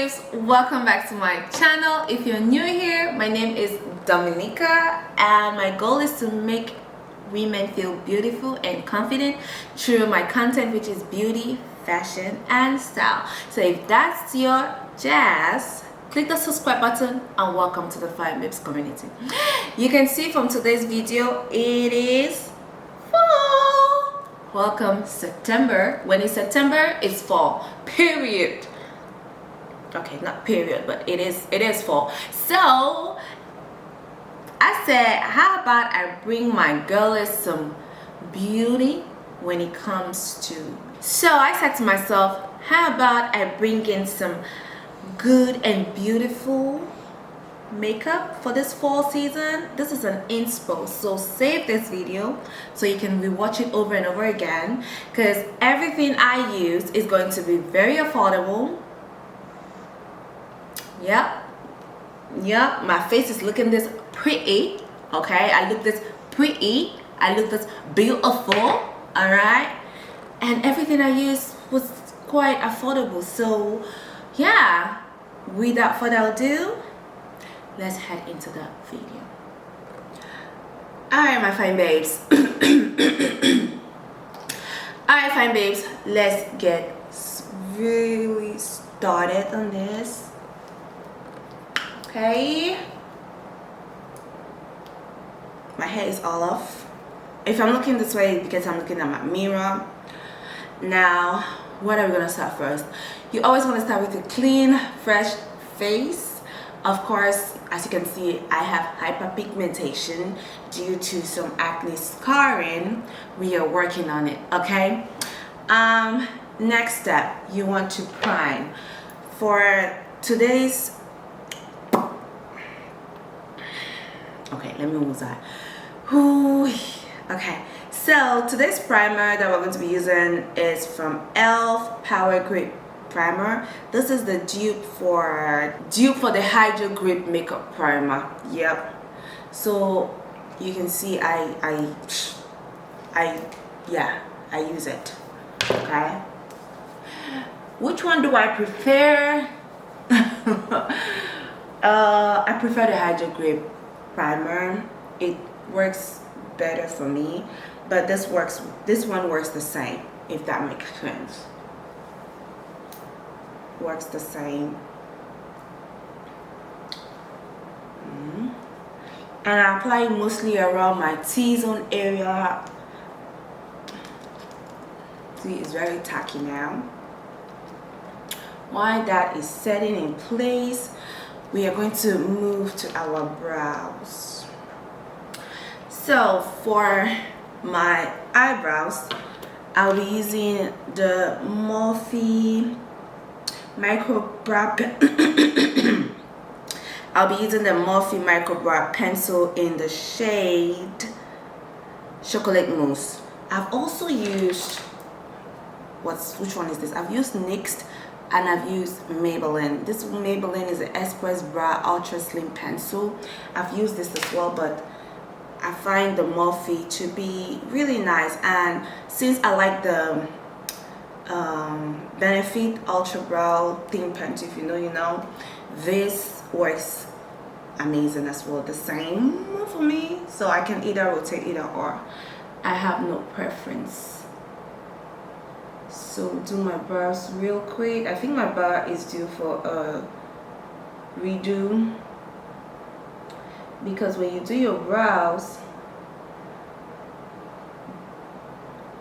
babes, welcome back to my channel. If you're new here, my name is Dominica and my goal is to make women feel beautiful and confident through my content, which is beauty, fashion and style. So if that's your jazz, click the subscribe button and welcome to the Fine Babes community. You can see from today's video, it is fall. Welcome September. When it's September, it's fall, period. Okay, not period, but it is fall. So I said, how about I bring my girlies some beauty when it comes to, so I said to myself, how about I bring in some good and beautiful makeup for this fall season. This is an inspo, so save this video so you can rewatch it over and over again, because everything I use is going to be very affordable. Yep, my face is looking this pretty. Okay, I look this pretty, I look this beautiful. All right, and everything I use was quite affordable. So yeah, without further ado, let's head into the video. All right, my fine babes. All right, fine babes, let's get really started on this. Okay, my hair is all off. If I'm looking this way, because I'm looking at my mirror. Now, what are we gonna start first? You always want to start with a clean, fresh face. Of course, as you can see, I have hyperpigmentation due to some acne scarring. We are working on it, okay? Next step, you want to prime. For today's, okay, let me move that. Okay, so today's primer that we're going to be using is from e.l.f. Power Grip Primer. This is the dupe for the Hydro Grip makeup primer. Yep. So you can see I use it. Okay. Which one do I prefer? I prefer the Hydro Grip primer. It works better for me, but this one works the same, if that makes sense. Works the same. And I apply it mostly around my T-zone area. See, it's very tacky now. While that is setting in place, we are going to move to our brows. So for my eyebrows, I'll be using the Morphe Micro Brow I'll be using the Morphe Micro Brow Pencil in the shade Chocolate Mousse. I've also used, which one is this? I've used NYX and I've used Maybelline. This Maybelline is an Express Brow Ultra Slim Pencil. I've used this as well, but I find the Morphe to be really nice. And since I like the Benefit Ultra Brow Thin Pencil, if you know, you know, this works amazing as well. The same for me, so I can either rotate either or. I have no preference. So do my brows real quick. I think my brow is due for a redo, because when you do your brows,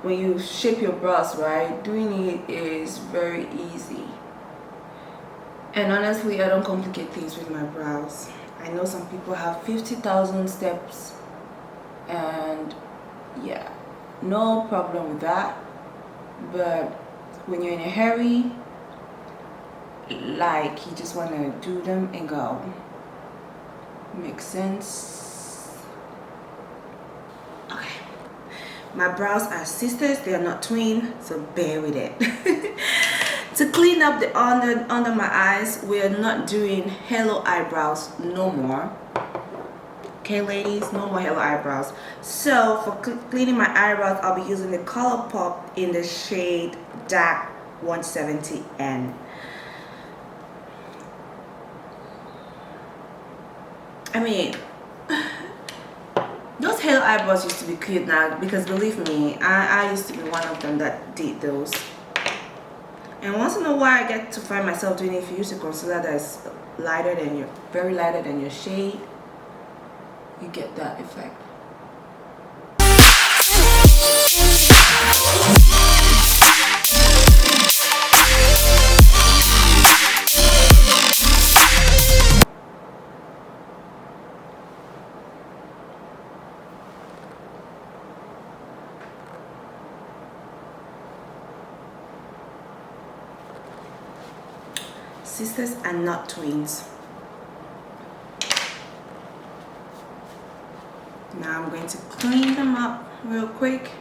when you shape your brows, right, doing it is very easy. And honestly, I don't complicate things with my brows. I know some people have 50,000 steps, and yeah, no problem with that. But when you're in a hurry, like you just want to do them and go. Makes sense? Okay. My brows are sisters, they are not twin, so bear with it. To clean up the under my eyes, we are not doing halo eyebrows no more. Okay, ladies, no more halo eyebrows. So for cleaning my eyebrows, I'll be using the ColourPop in the shade Dark 170N. I mean, those halo eyebrows used to be cute now, because believe me, I used to be one of them that did those. And once in a while I get to find myself doing it. If you use a concealer that is lighter than your, very lighter than your shade, you get that effect. Sisters are not twins. Now I'm going to clean them up real quick.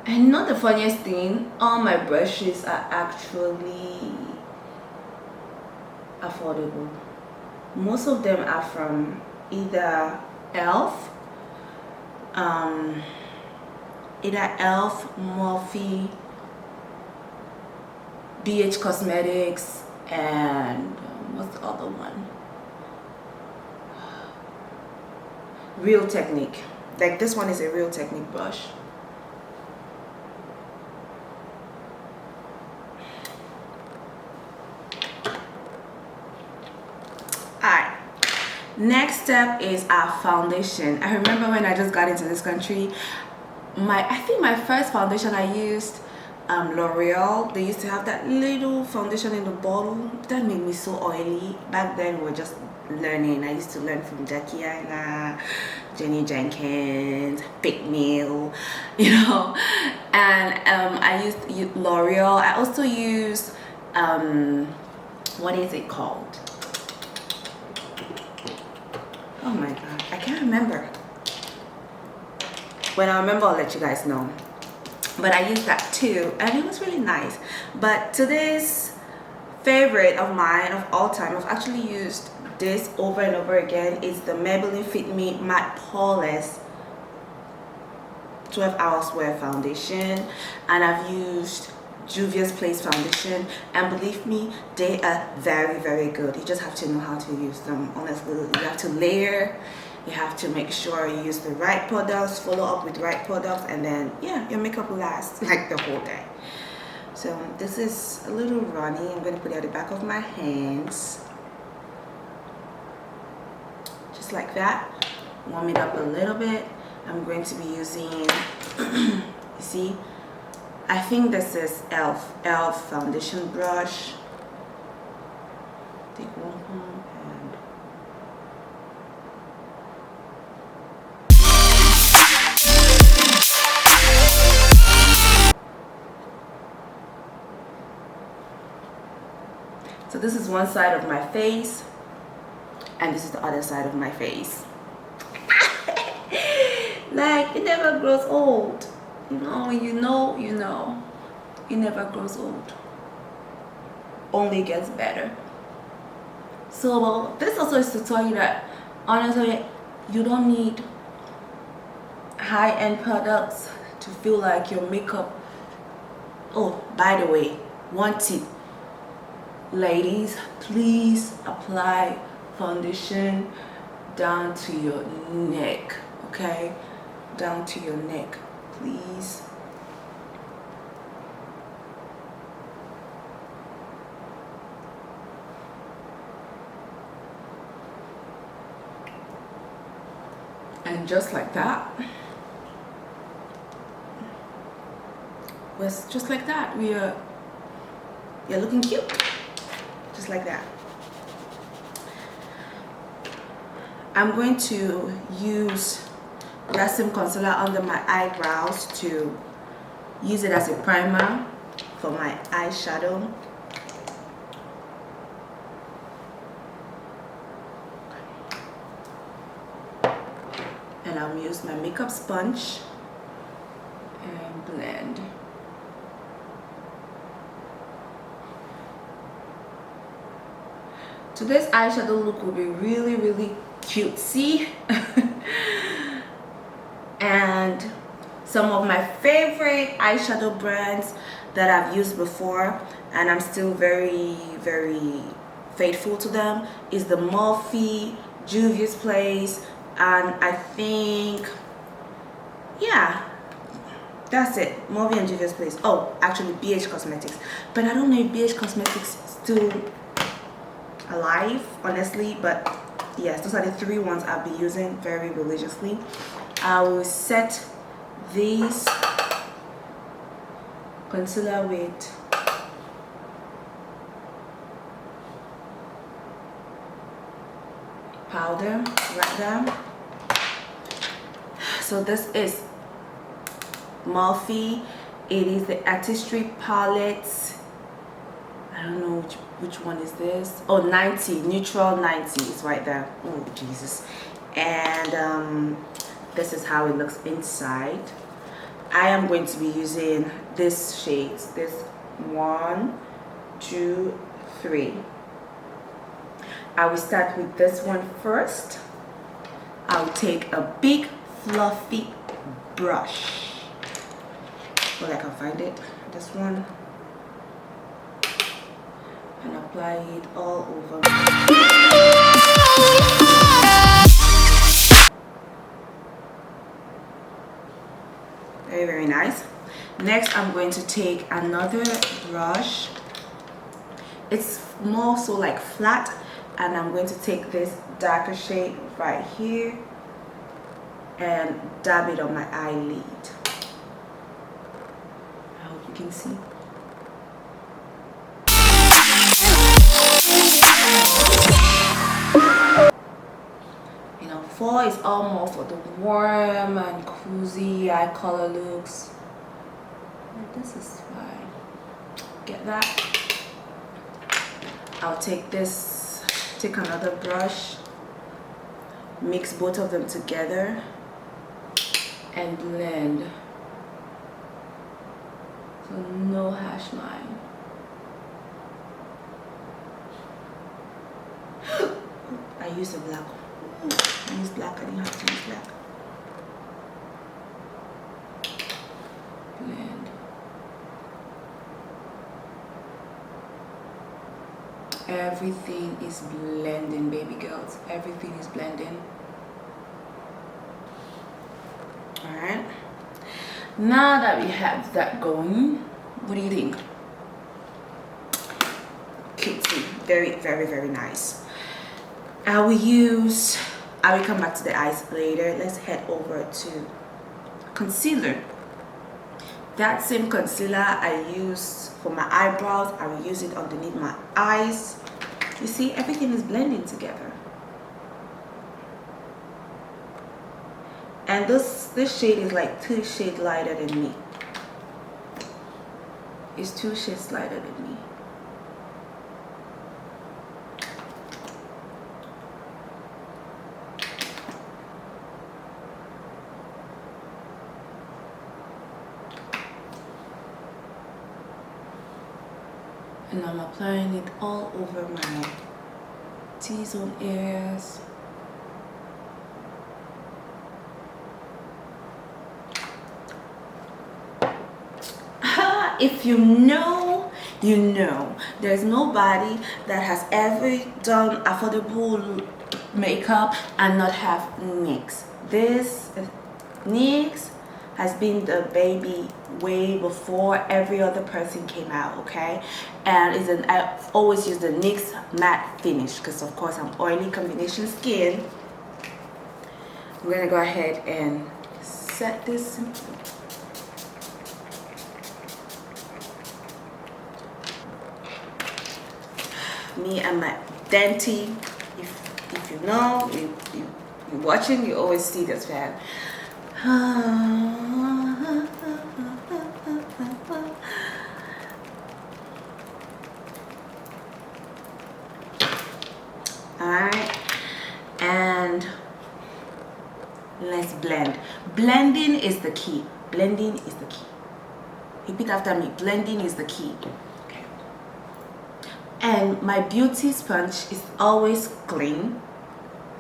And not the funniest thing, all my brushes are actually affordable. Most of them are from either Elf, Morphe, BH Cosmetics, and what's the other one? Real Technique. Like this one is a Real Technique brush. Alright, next step is our foundation. I remember when I just got into this country, I think my first foundation I used L'Oreal. They used to have that little foundation in the bottle that made me so oily. Back then we were just learning. I used to learn from Jackie Aina, Jenny Jenkins, Big Meal, you know. And I used L'Oreal. I also used what is it called? Oh my god, I can't remember. When I remember, I'll let you guys know. But I used that too, and it was really nice. But today's favorite of mine of all time, I've actually used this over and over again, is the Maybelline Fit Me Matte Poreless 12 Hours Wear Foundation. And I've used Juvia's Place Foundation, and believe me, they are very, very good. You just have to know how to use them. Honestly, you have to layer. You have to make sure you use the right products, follow up with the right products, and then yeah, your makeup will last like the whole day. So this is a little runny. I'm going to put it at the back of my hands, just like that. Warm it up a little bit. I'm going to be using you see, I think this is Elf foundation brush. Take one pump and so this is one side of my face, and this is the other side of my face. Like, it never grows old. You know. It never grows old. Only gets better. So, well, this also is to tell you that, honestly, you don't need high-end products to feel like your makeup. Oh, by the way, one tip. Ladies, please apply foundation down to your neck, okay? Down to your neck, please. And just like that, just like that, you're looking cute. Just like that. I'm going to use that same concealer under my eyebrows to use it as a primer for my eyeshadow. And I'll use my makeup sponge and blend. Today's eyeshadow look will be really, really cutesy. And some of my favorite eyeshadow brands that I've used before, and I'm still very, very faithful to them is the Morphe, Juvia's Place, and I think, yeah, that's it. Morphe and Juvia's Place. Oh, actually BH Cosmetics, but I don't know if BH Cosmetics is still alive, honestly. But yes, those are the three ones I'll be using very religiously. I will set these concealer with powder right there. So this is Morphe. It is the Artistry palette. I don't know which one is this. Oh, 90, neutral 90 is right there. Oh Jesus. And this is how it looks inside. I am going to be using this shades. This 1, 2, 3. I will start with this one first. I'll take a big fluffy brush. Well, I can find it. This one. And apply it all over. Very, very nice. Next, I'm going to take another brush. It's more so like flat, and I'm going to take this darker shade right here and dab it on my eyelid. I hope you can see. You know, 4 is all more for the warm and cozy eye color looks. And this is fine. Get that? I'll take this, take another brush, mix both of them together and blend. So no hash line. I used a black one. I used black, I didn't have to use black. Blend. Everything is blending, baby girls. Everything is blending. Alright. Now that we have that going, what do you think? Cutesy. Very, very, very nice. I will come back to the eyes later. Let's head over to concealer. That same concealer I use for my eyebrows, I will use it underneath my eyes. You see, everything is blending together. And this shade is like 2 shades lighter than me. It's 2 shades lighter than me. And I'm applying it all over my T-zone areas. If you know, you know. There's nobody that has ever done affordable makeup and not have NYX. This NYX has been the baby way before every other person came out, okay? And I always use the NYX matte finish because of course I'm oily combination skin. We're gonna go ahead and set this. Me and my Denti, if you know, you're watching, you always see this fan. Alright, and let's blend. Blending is the key. Blending is the key. Repeat after me. Blending is the key. Okay. And my beauty sponge is always clean.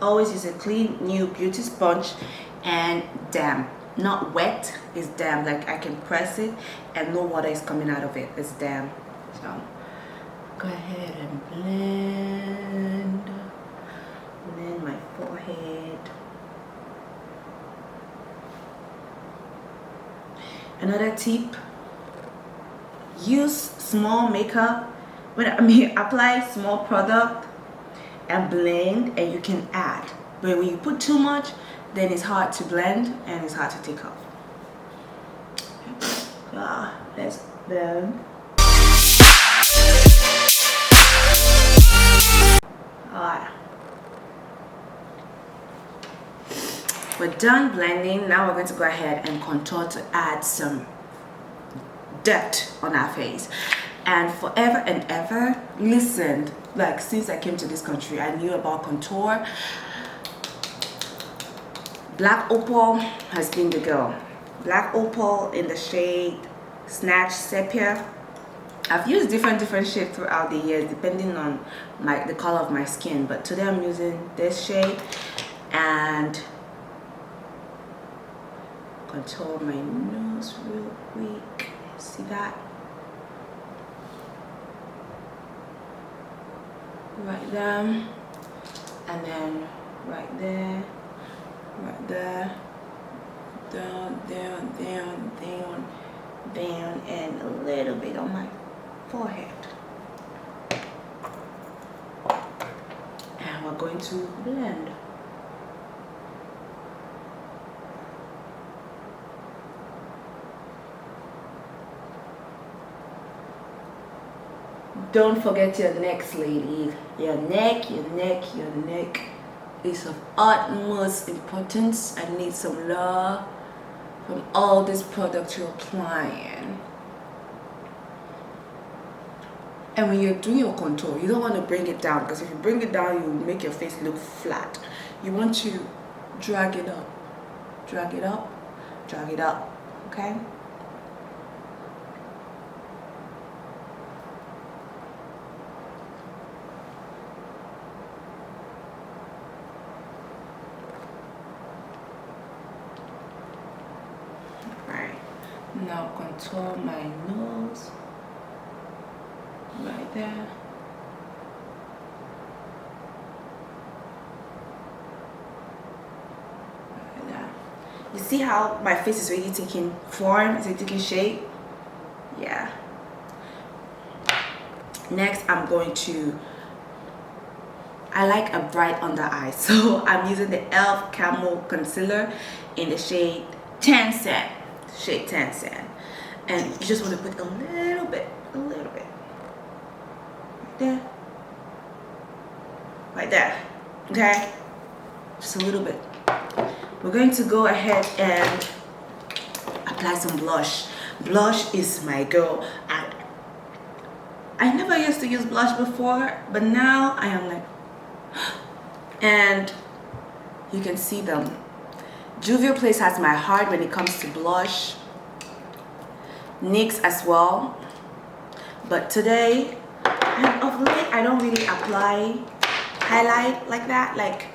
Always use a clean new beauty sponge and damp. Not wet, it's damp. Like I can press it and no water is coming out of it. It's damp. So go ahead and blend my forehead. Another tip, use small makeup. Apply small product and blend, and you can add. But when you put too much, then it's hard to blend and it's hard to take off. Let's blend. Alright. We're done blending. Now we're going to go ahead and contour to add some depth on our face. And forever and ever, listen, like since I came to this country, I knew about contour. Black Opal has been the girl. Black Opal in the shade Snatch Sepia. I've used different shades throughout the years depending on the color of my skin, but today I'm using this shade and contour my nose real quick. See that? Right there, and then right there, down, and a little bit on my forehead. And we're going to blend. Don't forget your necks, lady. Your neck is of utmost importance. I need some love from all this product you're applying. And when you're doing your contour, you don't want to bring it down, because if you bring it down, you will make your face look flat. You want to drag it up, okay? Now contour my nose right there. Right there. You see how my face is really taking form, it's taking shape? Yeah. Next, I like a bright under eye, so I'm using the e.l.f. Camo Concealer in the shade Tan Sand. And you just want to put a little bit right there, okay, just a little bit. We're going to go ahead and apply some blush. Blush is my girl. I never used to use blush before, but now I am like, and you can see them. Juvia's Place has my heart when it comes to blush. NYX as well. But today, of late, I don't really apply highlight like that. Like,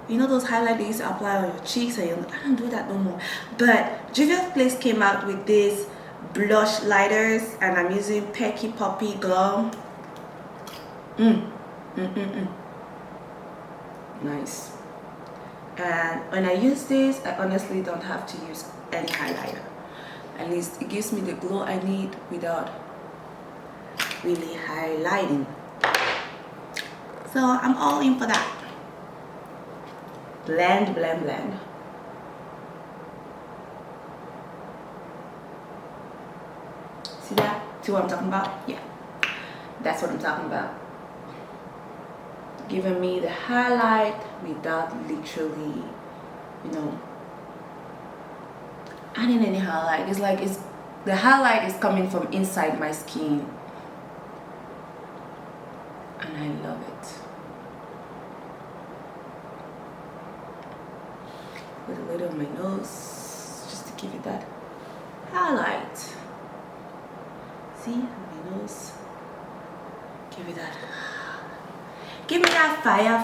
you know those highlights they used to apply on your cheeks? I don't do that no more. But Juvia's Place came out with these blush lighters, and I'm using Pecky Poppy Glow. Nice. And when I use this, I honestly don't have to use any highlighter. At least it gives me the glow I need without really highlighting. So I'm all in for that. Blend. See that? See what I'm talking about? Yeah. That's what I'm talking about. Giving me the highlight without literally, adding any highlight. It's like the highlight is coming from inside my skin, and I love it. Put a little on my nose just to give it that highlight. See, my nose. Give it that. Give me that fire.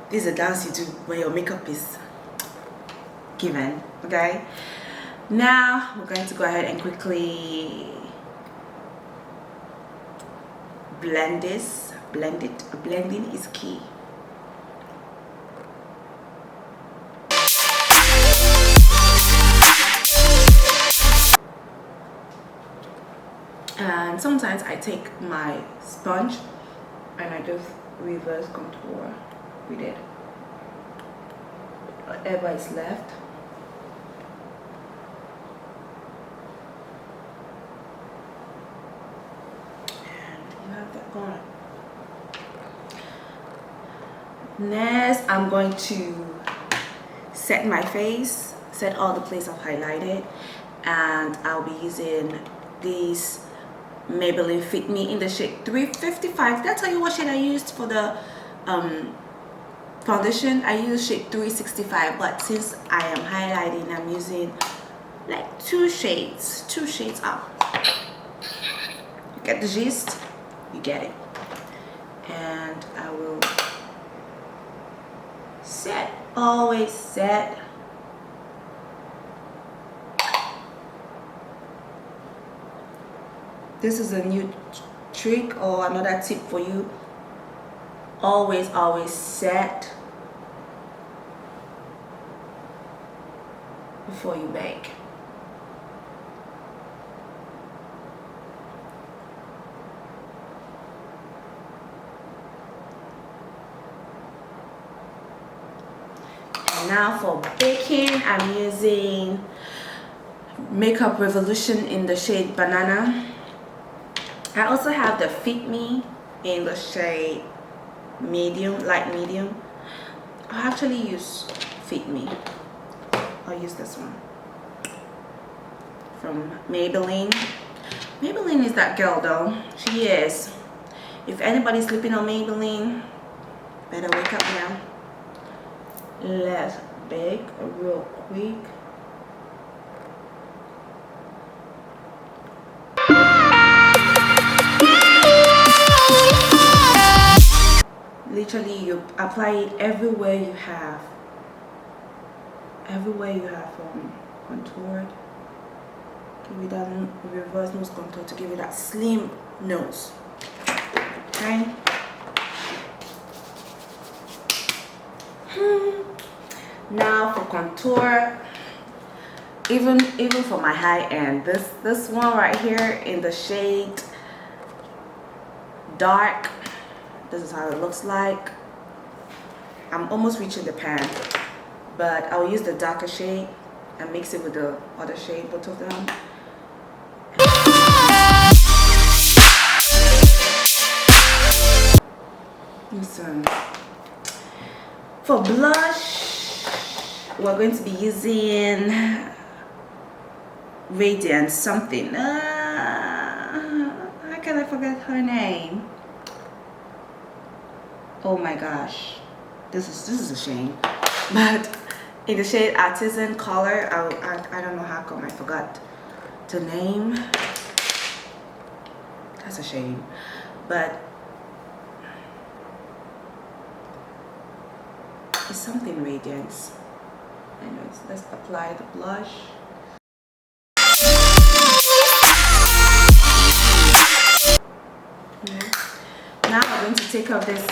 This is a dance you do when your makeup is given, okay? Now we're going to go ahead and quickly blend this, blend it. Blending is key. And sometimes I take my sponge and I just reverse contour with it, whatever is left. And you have that going. Next, I'm going to set my face, set all the places I've highlighted, and I'll be using this Maybelline Fit Me in the shade 355. Did I tell you what shade I used for the foundation? I used shade 365, but since I am highlighting, I'm using like two shades up. You get the gist? You get it. And I will set, always set. This is a new trick or another tip for you. Always set before you bake. And now for baking, I'm using Makeup Revolution in the shade Banana. I also have the Fit Me in the shade medium, light medium. I'll actually use Fit Me. I'll use this one from Maybelline. Maybelline is that girl though. She is. If anybody's sleeping on Maybelline, better wake up now. Let's bake real quick. Literally, you apply it everywhere you have contoured. Give it that reverse nose contour to give it that slim nose. Okay. Now for contour, even for my high end, this one right here in the shade dark. This is how it looks like. I'm almost reaching the pan, but I'll use the darker shade and mix it with the other shade, both of them. Listen. For blush, we're going to be using Radiance something. How can I forget her name? Oh my gosh, this is a shame. But in the shade Artisan color, I don't know how come I forgot the name. That's a shame. But it's something Radiance. Anyways, let's apply the blush. Okay. Now we're going to take off this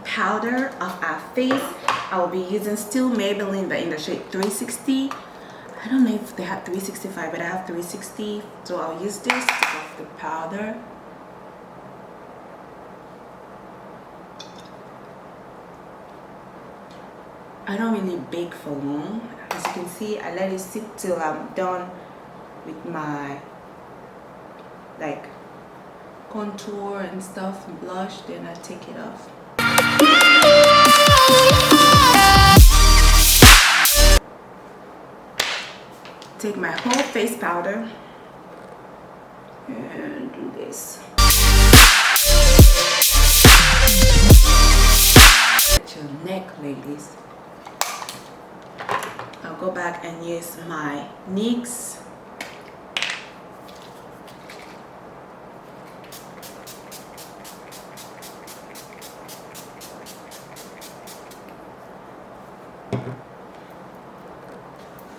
powder of our face. I will be using still Maybelline, but in the shade 360. I don't know if they have 365, but I have 360, so I'll use this to take off the powder. I don't really bake for long. As you can see, I let it sit till I'm done with my like contour and stuff and blush, then I take it off. Take my whole face powder and do this. At your neck, ladies. I'll go back and use my NYX.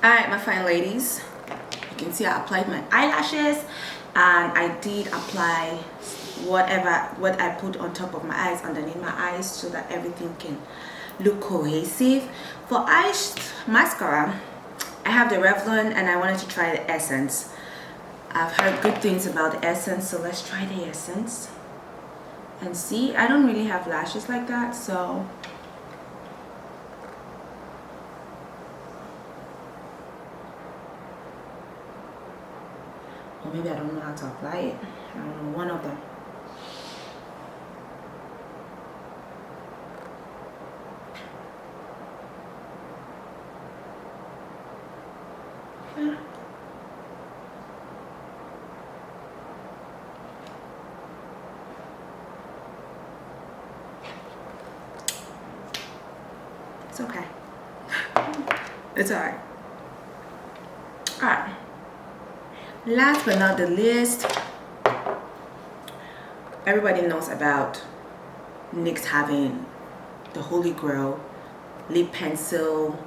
Alright, my fine ladies, you can see I applied my eyelashes and I did apply what I put on top of my eyes, underneath my eyes, so that everything can look cohesive. For eyes mascara, I have the Revlon, and I wanted to try the Essence. I've heard good things about the Essence, so let's try the Essence and see. I don't really have lashes like that, so or maybe I don't know how to apply it. I don't know, one of them. Yeah. It's okay. It's alright. Alright. Last but not the least, everybody knows about NYX having the Holy Grail lip pencil,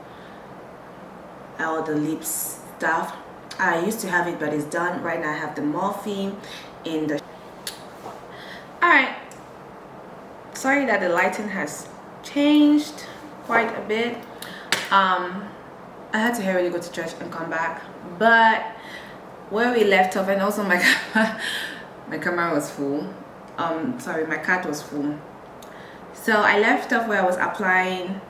all the lip stuff. I used to have it, but it's done. Right now I have the Morphe in the... Alright. Sorry that the lighting has changed quite a bit. I had to hurriedly go to church and come back, but where we left off, and also my camera was full, sorry, my card was full, so I left off where I was applying,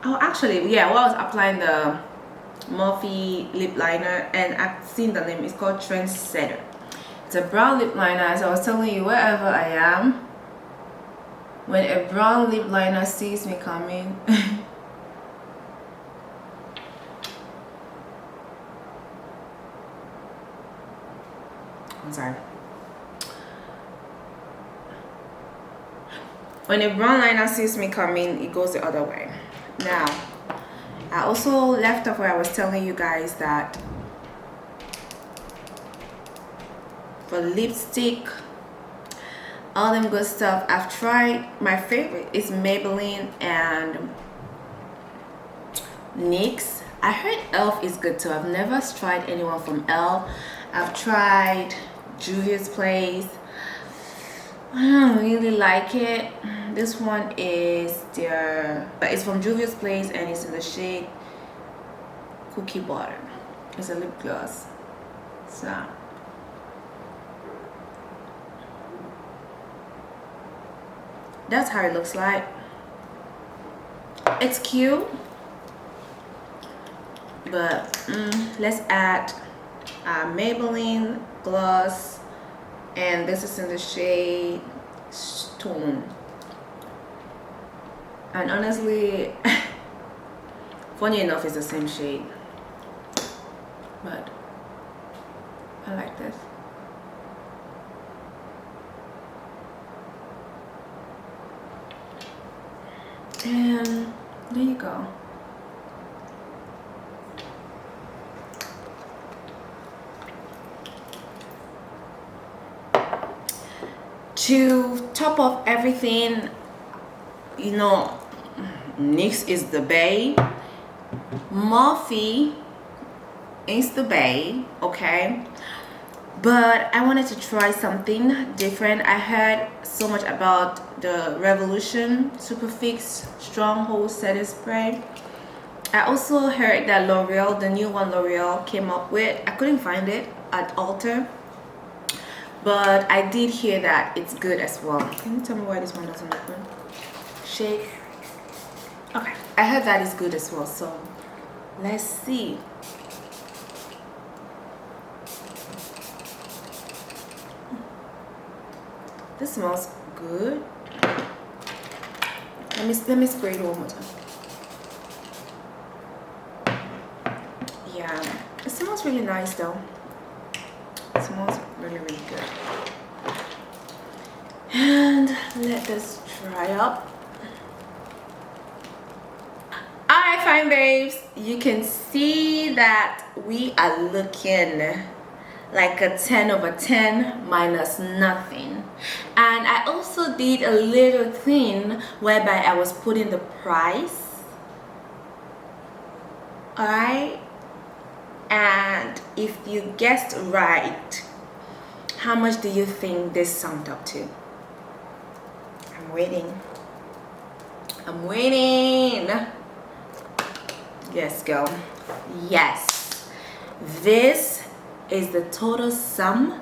oh actually yeah, where I was applying the Morphe lip liner, and I've seen the name, it's called Trendsetter. It's a brown lip liner. As I was telling you, wherever I am, when a brown lip liner sees me coming, I'm sorry. When a brown liner sees me coming, it goes the other way. Now, I also left off where I was telling you guys that for lipstick, all them good stuff, I've tried. My favorite is Maybelline and NYX. I heard ELF is good too. I've never tried anyone from ELF. I've tried Juvia's Place. I don't really like it. This one is but it's from Juvia's Place, and it's in the shade Cookie Butter. It's a lip gloss. So that's how it looks like. It's cute, but let's add Maybelline gloss, and this is in the shade Stone. And honestly, funny enough, it's the same shade, but I like this. And there you go. To top off everything, you know, NYX is the bae, Morphe is the bae, okay? But I wanted to try something different. I heard so much about the Revolution Superfix Stronghold Setting Spray. I also heard that L'Oreal, the new one L'Oreal came up with, I couldn't find it at Ulta, but I did hear that it's good as well. Can you tell me why this one doesn't open? Shake. Okay, I heard that is good as well, so let's see. This smells good. Let me spray it one more time. Yeah, it smells really nice though. It smells really good. And let this dry up. Alright, fine babes, you can see that we are looking like a 10 over 10 minus nothing. And I also did a little thing whereby I was putting the price, alright, and if you guessed right, how much do you think this summed up to? I'm waiting. I'm waiting. Yes, girl. Yes. This is the total sum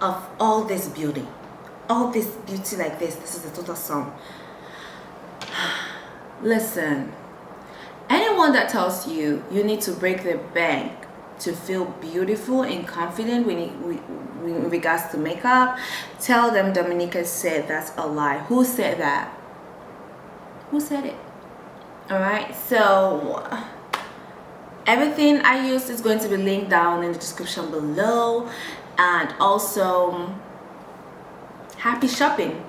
of all this beauty. All this beauty like this. This is the total sum. Listen. Anyone that tells you you need to break the bank to feel beautiful and confident in regards to makeup, tell them Dominica said that's a lie. Who said that? Who said it? Alright, so everything I use is going to be linked down in the description below. And also, happy shopping.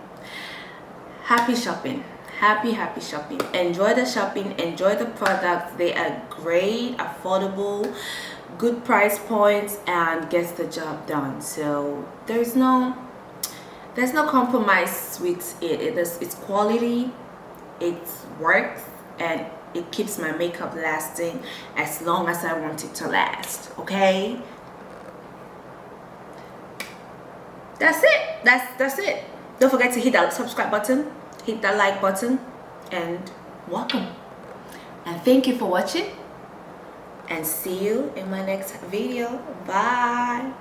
Happy shopping. Happy shopping. Enjoy the shopping, enjoy the products. They are great, affordable, good price points, and gets the job done. So there's no compromise with it. It's quality, it works, and it keeps my makeup lasting as long as I want it to last. Okay, that's it. That's it. Don't forget to hit that subscribe button, hit that like button, and welcome. And thank you for watching, and see you in my next video. Bye.